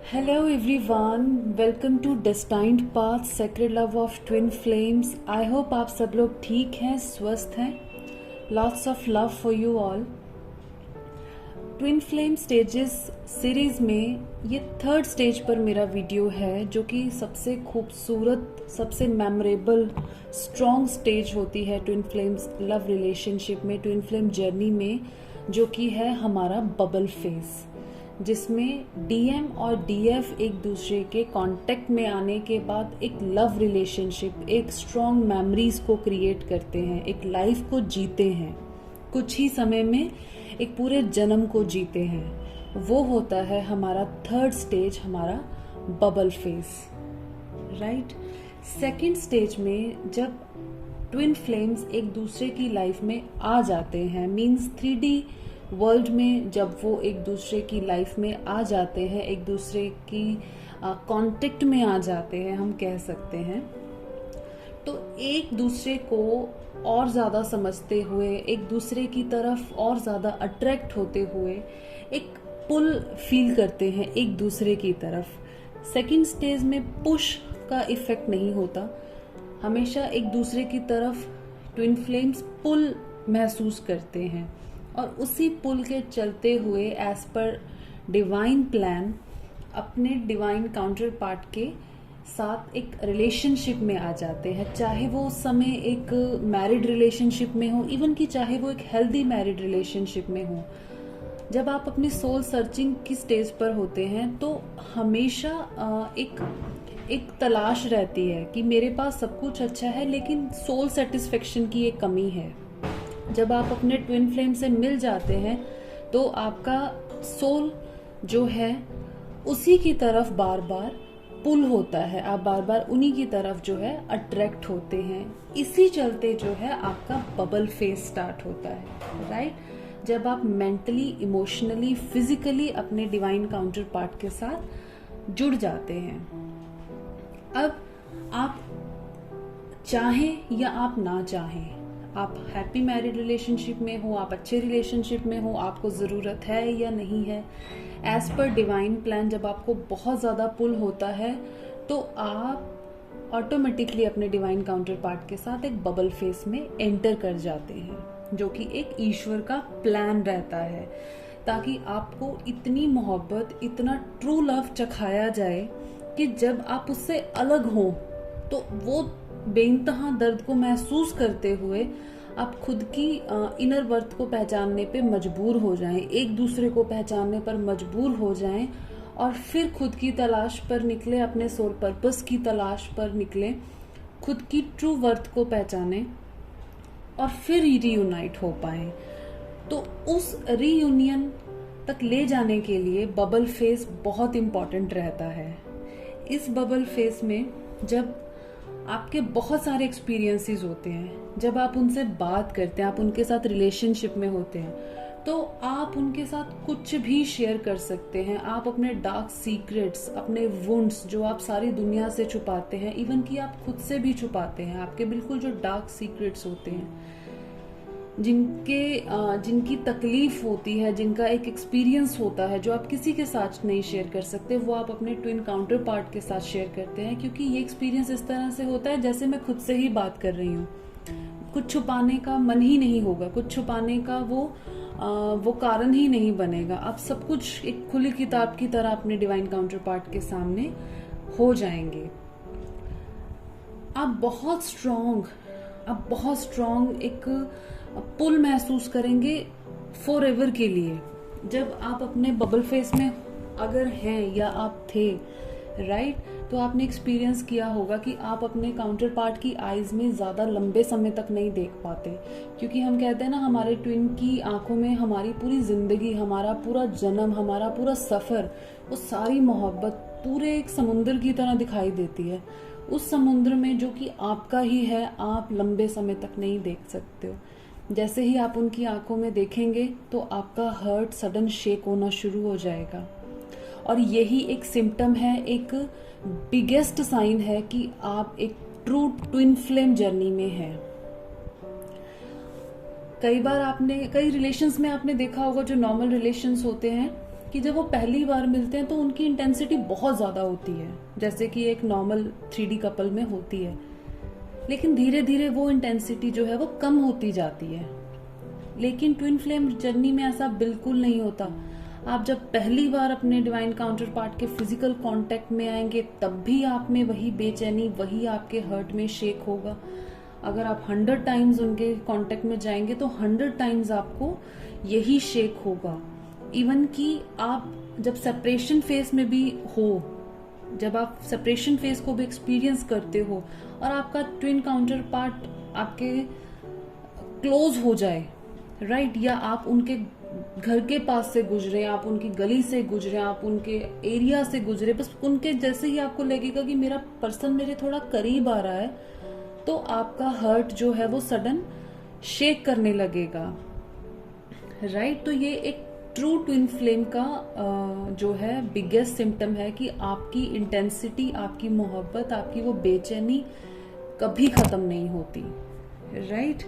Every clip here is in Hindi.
Hello everyone, welcome to Destined Path Sacred Love of Twin Flames. I hope आप सब लोग ठीक हैं, स्वस्थ हैं. Lots of love for you all. Twin Flame Stages series में ये थर्ड स्टेज पर मेरा वीडियो है, जो कि सबसे खूबसूरत, सबसे मेमोरेबल, स्ट्रॉन्ग स्टेज होती है ट्विन फ्लेम्स लव रिलेशनशिप में, ट्विन फ्लेम जर्नी में, जो कि है हमारा बबल फेज, जिसमें डीएम और डीएफ एक दूसरे के कांटेक्ट में आने के बाद एक लव रिलेशनशिप, एक स्ट्रॉन्ग मेमोरीज को क्रिएट करते हैं, एक लाइफ को जीते हैं, कुछ ही समय में एक पूरे जन्म को जीते हैं. वो होता है हमारा थर्ड स्टेज, हमारा bubble phase, right. Second stage में जब ट्विन फ्लेम्स एक दूसरे की लाइफ में आ जाते हैं, मीन्स 3D वर्ल्ड में जब वो एक दूसरे की लाइफ में आ जाते हैं, एक दूसरे की कांटेक्ट में आ जाते हैं, हम कह सकते हैं, तो एक दूसरे को और ज़्यादा समझते हुए, एक दूसरे की तरफ और ज़्यादा अट्रैक्ट होते हुए एक पुल फील करते हैं एक दूसरे की तरफ. सेकंड स्टेज में पुश का इफेक्ट नहीं होता, हमेशा एक दूसरे की तरफ ट्विन फ्लेम्स पुल महसूस करते हैं, और उसी पुल के चलते हुए एज पर डिवाइन प्लान अपने डिवाइन काउंटर पार्ट के साथ एक रिलेशनशिप में आ जाते हैं. चाहे वो उस समय एक मैरिड रिलेशनशिप में हो, इवन कि चाहे वो एक हेल्दी मैरिड रिलेशनशिप में हो. जब आप अपनी सोल सर्चिंग की स्टेज पर होते हैं तो हमेशा एक तलाश रहती है कि मेरे पास सब कुछ अच्छा है, लेकिन सोल सेटिस्फेक्शन की एक कमी है. जब आप अपने ट्विन फ्लेम से मिल जाते हैं तो आपका सोल जो है उसी की तरफ बार बार पुल होता है, आप बार बार उन्हीं की तरफ जो है अट्रैक्ट होते हैं. इसी चलते जो है आपका बबल फेज स्टार्ट होता है, राइट. जब आप मेंटली, इमोशनली, फिजिकली अपने डिवाइन काउंटर पार्ट के साथ जुड़ जाते हैं. अब आप चाहें या आप ना चाहें, आप हैप्पी मैरिड रिलेशनशिप में हो, आप अच्छे रिलेशनशिप में हो, आपको ज़रूरत है या नहीं है, एज पर डिवाइन प्लान जब आपको बहुत ज़्यादा पुल होता है तो आप ऑटोमेटिकली अपने डिवाइन काउंटर पार्ट के साथ एक बबल फेस में एंटर कर जाते हैं, जो कि एक ईश्वर का प्लान रहता है, ताकि आपको इतनी मोहब्बत, इतना ट्रू लव चखाया जाए कि जब आप उससे अलग हो तो वो बेइंतहा दर्द को महसूस करते हुए आप खुद की इनर वर्थ को पहचानने पे मजबूर हो जाएं, एक दूसरे को पहचानने पर मजबूर हो जाएं, और फिर खुद की तलाश पर निकले, अपने सोल पर्पस की तलाश पर निकले, खुद की ट्रू वर्थ को पहचाने और फिर रीयूनाइट हो पाए. तो उस रीयूनियन तक ले जाने के लिए बबल फेज बहुत इम्पॉर्टेंट रहता है. इस बबल फेज में जब आपके बहुत सारे एक्सपीरियंसेस होते हैं, जब आप उनसे बात करते हैं, आप उनके साथ रिलेशनशिप में होते हैं, तो आप उनके साथ कुछ भी शेयर कर सकते हैं. आप अपने डार्क सीक्रेट्स, अपने वुंड्स जो आप सारी दुनिया से छुपाते हैं, इवन कि आप खुद से भी छुपाते हैं, आपके बिल्कुल जो डार्क सीक्रेट्स होते हैं, जिनकी तकलीफ होती है, जिनका एक एक्सपीरियंस होता है जो आप किसी के साथ नहीं शेयर कर सकते, वो आप अपने ट्विन काउंटर पार्ट के साथ शेयर करते हैं, क्योंकि ये एक्सपीरियंस इस तरह से होता है जैसे मैं खुद से ही बात कर रही हूँ. कुछ छुपाने का मन ही नहीं होगा, कुछ छुपाने का वो कारण ही नहीं बनेगा. आप सब कुछ एक खुली किताब की तरह अपने डिवाइन काउंटर पार्ट के सामने हो जाएंगे. आप बहुत स्ट्रॉन्ग एक पुल महसूस करेंगे फॉर एवर के लिए. जब आप अपने बबल फेस में अगर हैं या आप थे, राइट, तो आपने एक्सपीरियंस किया होगा कि आप अपने काउंटर पार्ट की आईज में ज़्यादा लंबे समय तक नहीं देख पाते, क्योंकि हम कहते हैं ना, हमारे ट्विन की आंखों में हमारी पूरी जिंदगी, हमारा पूरा जन्म, हमारा पूरा सफ़र, वो सारी मोहब्बत पूरे एक समुंदर की तरह दिखाई देती है. उस समुद्र में जो कि आपका ही है, आप लंबे समय तक नहीं देख सकते हो. जैसे ही आप उनकी आंखों में देखेंगे तो आपका हार्ट सडन शेक होना शुरू हो जाएगा, और यही एक सिम्टम है, एक बिगेस्ट साइन है कि आप एक ट्रू ट्विन फ्लेम जर्नी में हैं. कई बार कई रिलेशंस में आपने देखा होगा, जो नॉर्मल रिलेशंस होते हैं कि जब वो पहली बार मिलते हैं तो उनकी इंटेंसिटी बहुत ज़्यादा होती है, जैसे कि एक नॉर्मल 3D कपल में होती है, लेकिन धीरे धीरे वो इंटेंसिटी जो है वो कम होती जाती है। लेकिन ट्विन फ्लेम जर्नी में ऐसा बिल्कुल नहीं होता। आप जब पहली बार अपने डिवाइन काउंटर पार्ट के फिजिकल कांटेक्ट में आएंगे तब भी आप में वही बेचैनी, वही आपके हर्ट में शेक होगा। अगर आप 100 टाइम्स उनके कांटेक्ट में जाएंगे तो 100 टाइम्स आपको यही शेक होगा। इवन कि आप जब सेपरेशन फेज में भी हो, जब आप सेपरेशन फेज को भी एक्सपीरियंस करते हो और आपका ट्विन काउंटर पार्ट आपके क्लोज हो जाए, राइट, या आप उनके घर के पास से गुजरे, आप उनकी गली से गुजरे, आप उनके एरिया से गुजरे, बस उनके जैसे ही आपको लगेगा कि मेरा पर्सन मेरे थोड़ा करीब आ रहा है, तो आपका हर्ट जो है वो सडन शेक करने लगेगा, राइट। तो ये एक ट्रू ट्विन फ्लेम का जो है बिगेस्ट सिम्टम है कि आपकी इंटेंसिटी, आपकी मोहब्बत, आपकी वो बेचैनी कभी खत्म नहीं होती, राइट।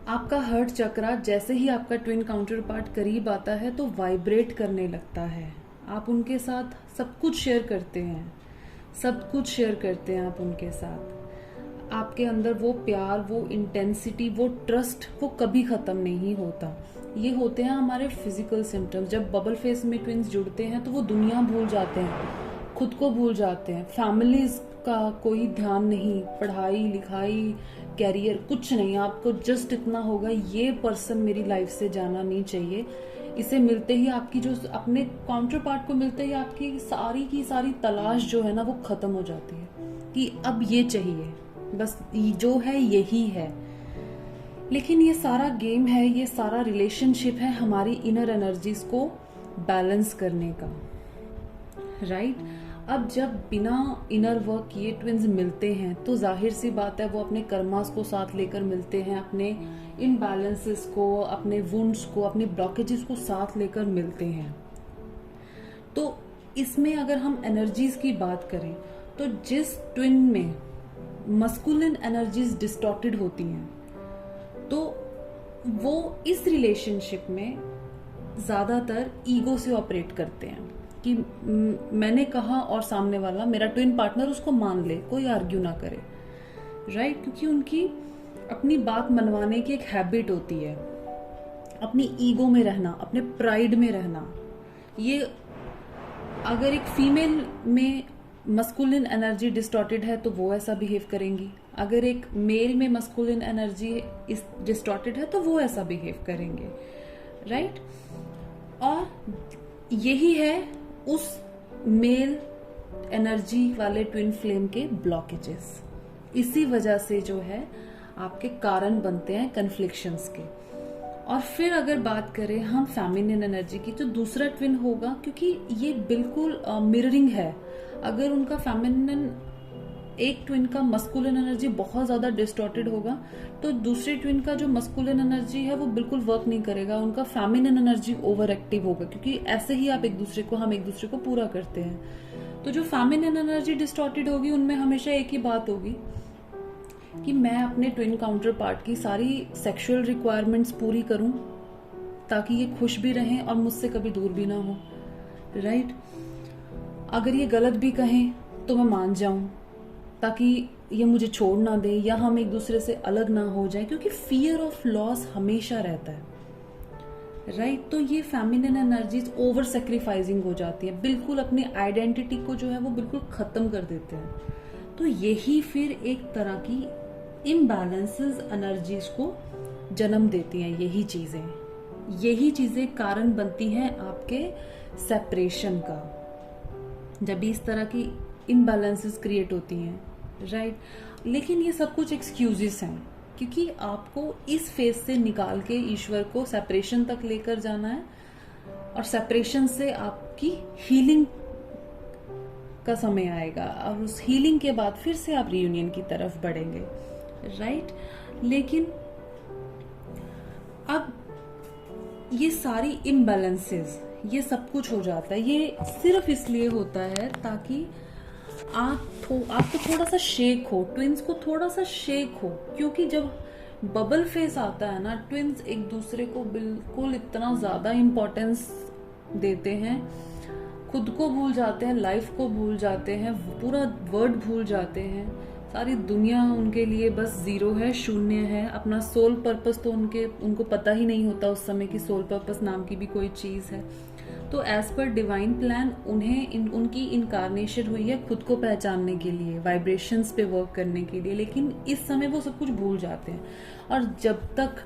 आपका हर्ट चक्रा जैसे ही आपका ट्विन काउंटर पार्ट करीब आता है तो वाइब्रेट करने लगता है। आप उनके साथ सब कुछ शेयर करते हैं, सब कुछ शेयर करते हैं आप उनके साथ। आपके अंदर वो प्यार, वो इंटेंसिटी, वो ट्रस्ट, वो कभी खत्म नहीं होता। ये होते हैं हमारे फिजिकल सिम्टम्स। जब बबल फेस में ट्विन्स जुड़ते हैं तो वो दुनिया भूल जाते हैं, खुद को भूल जाते हैं, फैमिलीज का कोई ध्यान नहीं, पढ़ाई लिखाई, कैरियर, कुछ नहीं। आपको जस्ट इतना होगा, ये पर्सन मेरी लाइफ से जाना नहीं चाहिए। इसे मिलते ही आपकी जो अपने काउंटर पार्ट को मिलते ही आपकी सारी की सारी तलाश जो है ना वो खत्म हो जाती है कि अब ये चाहिए, बस जो है यही है। लेकिन ये सारा गेम है, ये सारा रिलेशनशिप है हमारी इनर एनर्जीज को बैलेंस करने का, राइट। अब जब बिना इनर वर्क किए ट्विन्स मिलते हैं तो जाहिर सी बात है वो अपने कर्मास को साथ लेकर मिलते हैं, अपने इम्बैलेंसेस को, अपने वुंड्स को, अपने ब्लॉकेजेस को साथ लेकर मिलते हैं। तो इसमें अगर हम एनर्जीज की बात करें तो जिस ट्विन में मस्कुलिन एनर्जीज डिस्टॉर्टेड होती हैं तो वो इस रिलेशनशिप में ज्यादातर ईगो से ऑपरेट करते हैं कि मैंने कहा और सामने वाला मेरा ट्विन पार्टनर उसको मान ले, कोई आर्ग्यू ना करे, राइट। क्योंकि उनकी अपनी बात मनवाने की एक हैबिट होती है, अपनी ईगो में रहना, अपने प्राइड में रहना। ये अगर एक फीमेल में मस्कुलिन एनर्जी डिस्टॉर्टेड है तो वो ऐसा बिहेव करेंगी, अगर एक मेल में मस्कुलिन एनर्जी डिस्टॉर्टेड है तो वो ऐसा बिहेव करेंगे, राइट। और यही है उस मेल एनर्जी वाले ट्विन फ्लेम के ब्लॉकेजेस। इसी वजह से जो है आपके कारण बनते हैं कन्फ्लिक्शंस के। और फिर अगर बात करें हम फेमिनिन एनर्जी की, तो दूसरा ट्विन होगा, क्योंकि ये बिल्कुल मिररिंग है। अगर उनका फेमिनिन, एक ट्विन का मस्कुलिन एनर्जी बहुत ज्यादा डिस्टॉर्टेड होगा तो दूसरे ट्विन का जो मस्कुलिन एनर्जी है वो बिल्कुल वर्क नहीं करेगा, उनका फेमिनिन एनर्जी ओवर एक्टिव होगा, क्योंकि ऐसे ही हम एक दूसरे को पूरा करते हैं। तो जो फेमिनिन एनर्जी डिस्टॉर्टेड होगी उनमें हमेशा एक ही बात होगी कि मैं अपने ट्विन काउंटर पार्ट की सारी सेक्सुअल रिक्वायरमेंट्स पूरी करूं ताकि ये खुश भी रहें और मुझसे कभी दूर भी ना हो, राइट। अगर ये गलत भी कहें तो मैं मान जाऊं ताकि ये मुझे छोड़ ना दे या हम एक दूसरे से अलग ना हो जाए, क्योंकि फियर ऑफ लॉस हमेशा रहता है, राइट। तो ये फेमिनिन एनर्जीज ओवर सेक्रीफाइसिंग हो जाती है, बिल्कुल अपनी आइडेंटिटी को जो है वो बिल्कुल खत्म कर देते हैं। तो यही फिर एक तरह की इम्बैलेंसेस एनर्जीज को जन्म देती हैं। यही चीजें कारण बनती हैं आपके सेपरेशन का, जब इस तरह की इम्बैलेंसेस क्रिएट होती हैं, राइट। लेकिन ये सब कुछ एक्सक्यूजेस हैं, क्योंकि आपको इस फेज से निकाल के ईश्वर को सेपरेशन तक लेकर जाना है और सेपरेशन से आपकी हीलिंग का समय आएगा और उस हीलिंग के बाद फिर से आप रियूनियन की तरफ बढ़ेंगे, राइट। लेकिन अब ये सारी इम्बैलेंसेस, ये सब कुछ हो जाता है, ये सिर्फ इसलिए होता है ताकि आप तो थोड़ा सा शेक हो, ट्विन्स को थोड़ा सा शेक हो। क्योंकि जब बबल फेस आता है ना, ट्विन्स एक दूसरे को बिल्कुल इतना ज्यादा इम्पोर्टेंस देते हैं, खुद को भूल जाते हैं, लाइफ को भूल जाते हैं, पूरा वर्ड भूल जाते हैं, सारी दुनिया उनके लिए बस जीरो है, शून्य है। अपना सोल पर्पस तो उनको पता ही नहीं होता उस समय कि सोल पर्पस नाम की भी कोई चीज है। तो एज पर डिवाइन प्लान उनकी इनकारनेशन हुई है खुद को पहचानने के लिए, वाइब्रेशंस पे वर्क करने के लिए, लेकिन इस समय वो सब कुछ भूल जाते हैं। और जब तक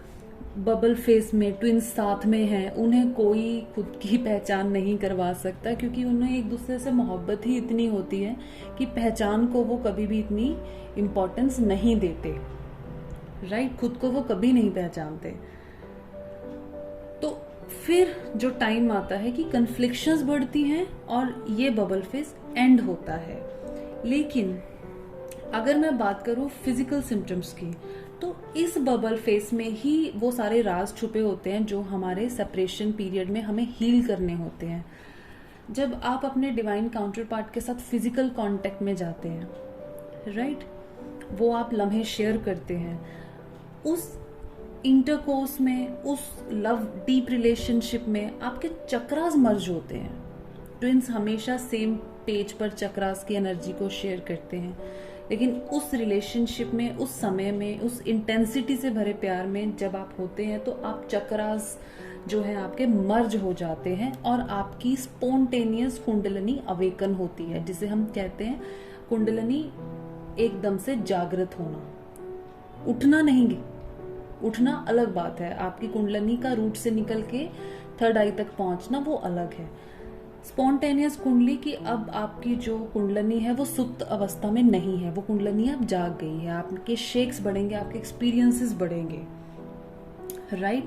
बबल फेस में ट्विंस साथ में हैं, उन्हें कोई खुद की पहचान नहीं करवा सकता, क्योंकि उन्हें एक दूसरे से मोहब्बत ही इतनी होती है कि पहचान को वो कभी भी इतनी इम्पोर्टेंस नहीं देते। राइट, खुद को वो कभी नहीं पहचानते। तो फिर जो टाइम आता है कि कन्फ्लिक्शंस बढ़ती हैं और ये बबल फेस एंड होता है। लेकिन अगर मैं बात करूं फिजिकल सिम्टम्स की, तो इस बबल फेस में ही वो सारे राज छुपे होते हैं जो हमारे सेपरेशन पीरियड में हमें हील करने होते हैं। जब आप अपने डिवाइन काउंटर पार्ट के साथ फिजिकल कांटेक्ट में जाते हैं, राइट, वो आप लम्हे शेयर करते हैं, उस इंटरकोर्स में, उस लव डीप रिलेशनशिप में आपके चक्रास मर्ज होते हैं। ट्विंस हमेशा सेम पेज पर चक्रास की एनर्जी को शेयर करते हैं, लेकिन उस रिलेशनशिप में, उस समय में, उस इंटेंसिटी से भरे प्यार में जब आप होते हैं तो आप चक्रास जो है आपके मर्ज हो जाते हैं और आपकी स्पॉन्टेनियस कुंडलिनी अवेकन होती है, जिसे हम कहते हैं कुंडलिनी एकदम से जागृत होना। उठना नहीं, उठना अलग बात है, आपकी कुंडलिनी का रूट से निकल के थर्ड आई तक पहुंचना वो अलग है। स्पॉन्टेनियस कुंडली की अब आपकी जो कुंडलिनी है वो सुप्त अवस्था में नहीं है, वो कुंडलिनी अब जाग गई है, आपके शेक्स बढ़ेंगे, आपके एक्सपीरियंसेस बढ़ेंगे। राइट,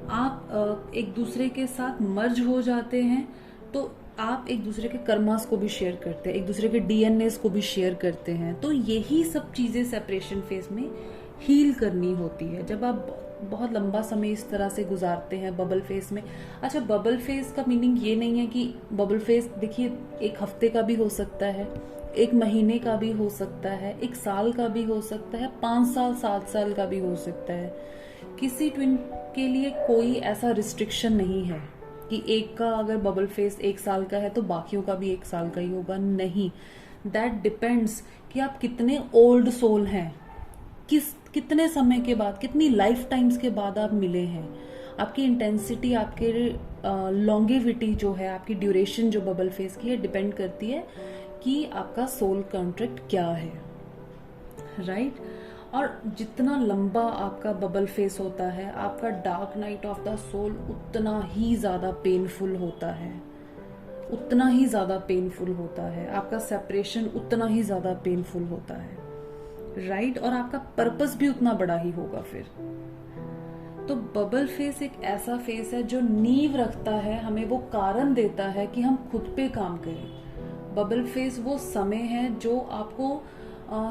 आप एक दूसरे के साथ मर्ज हो जाते हैं, तो आप एक दूसरे के कर्मास को भी शेयर करते हैं, एक दूसरे के डीएनएस को भी शेयर करते हैं। तो यही सब चीजें सेपरेशन फेज में हील करनी होती है, जब आप बहुत लंबा समय इस तरह से गुजारते हैं बबल फेस में। अच्छा, बबल फेस का मीनिंग ये नहीं है कि बबल फेस देखिए एक हफ्ते का भी हो सकता है, एक महीने का भी हो सकता है, एक साल का भी हो सकता है, 5 साल 7 साल का भी हो सकता है। किसी ट्विन के लिए कोई ऐसा रिस्ट्रिक्शन नहीं है कि एक का अगर बबल फेस 1 साल का है तो बाकियों का भी 1 साल का ही होगा, नहीं। दैट डिपेंड्स कि आप कितने ओल्ड सोल हैं, कितने समय के बाद, कितनी लाइफ टाइम्स के बाद आप मिले हैं। आपकी इंटेंसिटी, आपके लॉन्गेविटी जो है, आपकी ड्यूरेशन जो बबल फेस की है, डिपेंड करती है कि आपका सोल कॉन्ट्रैक्ट क्या है। राइट, और जितना लंबा आपका बबल फेस होता है, आपका dark night of the soul उतना ही ज्यादा पेनफुल होता है, उतना ही ज्यादा पेनफुल होता है, आपका सेपरेशन उतना ही ज्यादा पेनफुल होता है। राइट, और आपका पर्पस भी उतना बड़ा ही होगा फिर। तो बबल फेस एक ऐसा फेस है जो नींव रखता है, हमें वो कारण देता है कि हम खुद पे काम करें। बबल फेस वो समय है जो आपको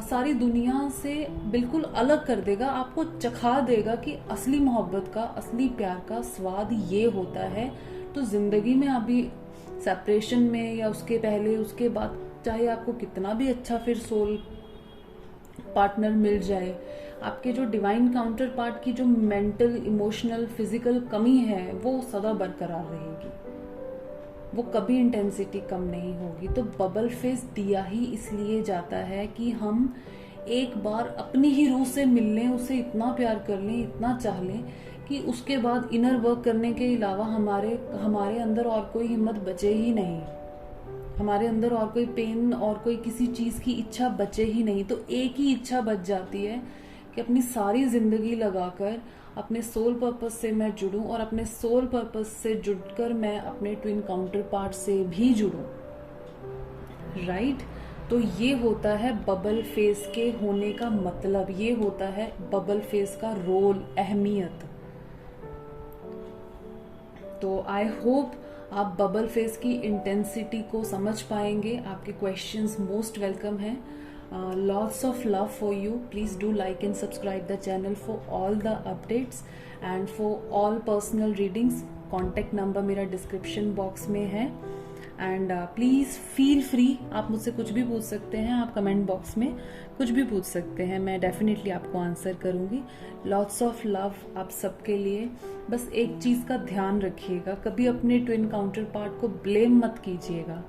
सारी दुनिया से बिल्कुल अलग कर देगा, आपको चखा देगा कि असली मोहब्बत का, असली प्यार का स्वाद ये होता है। तो जिंदगी में अभी सेपरेशन में या उसके पहले, उसके बाद, चाहे आपको कितना भी अच्छा फिर सोल पार्टनर मिल जाए, आपके जो डिवाइन काउंटर पार्ट की जो मेंटल, इमोशनल, फिजिकल कमी है वो सदा बरकरार रहेगी, वो कभी इंटेंसिटी कम नहीं होगी। तो बबल फेस दिया ही इसलिए जाता है कि हम एक बार अपनी ही रूह से मिल लें, उसे इतना प्यार कर लें, इतना चाह लें कि उसके बाद इनर वर्क करने के अलावा हमारे अंदर और कोई हिम्मत बचे ही नहीं, हमारे अंदर और कोई पेन और कोई किसी चीज की इच्छा बचे ही नहीं। तो एक ही इच्छा बच जाती है कि अपनी सारी जिंदगी लगाकर अपने सोल पर्पस से मैं जुड़ूं और अपने सोल पर्पस से जुड़कर मैं अपने ट्विन काउंटर पार्ट से भी जुड़ूं। राइट, तो ये होता है बबल फेस के होने का मतलब, ये होता है बबल फेस का रोल, अहमियत। तो आई होप आप बबल फेस की इंटेंसिटी को समझ पाएंगे। आपके क्वेश्चंस मोस्ट वेलकम हैं। Lots of love for you. Please do like and subscribe the channel for all the updates and for all personal readings. Contact number मेरा description box में है एंड प्लीज़ फील फ्री, आप मुझसे कुछ भी पूछ सकते हैं, आप कमेंट बॉक्स में कुछ भी पूछ सकते हैं, मैं डेफिनेटली आपको आंसर करूंगी। लॉट्स ऑफ लव आप सबके लिए। बस एक चीज़ का ध्यान रखिएगा, कभी अपने ट्विन काउंटर पार्ट को ब्लेम मत कीजिएगा।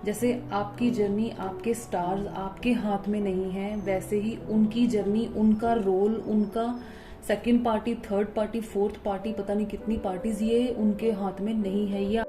जैसे आपकी जर्नी, आपके स्टार्स आपके हाथ में नहीं है, वैसे ही उनकी जर्नी, उनका रोल, उनका second party, third party, fourth party, पता नहीं कितनी पार्टीज, ये उनके हाथ में नहीं है। ये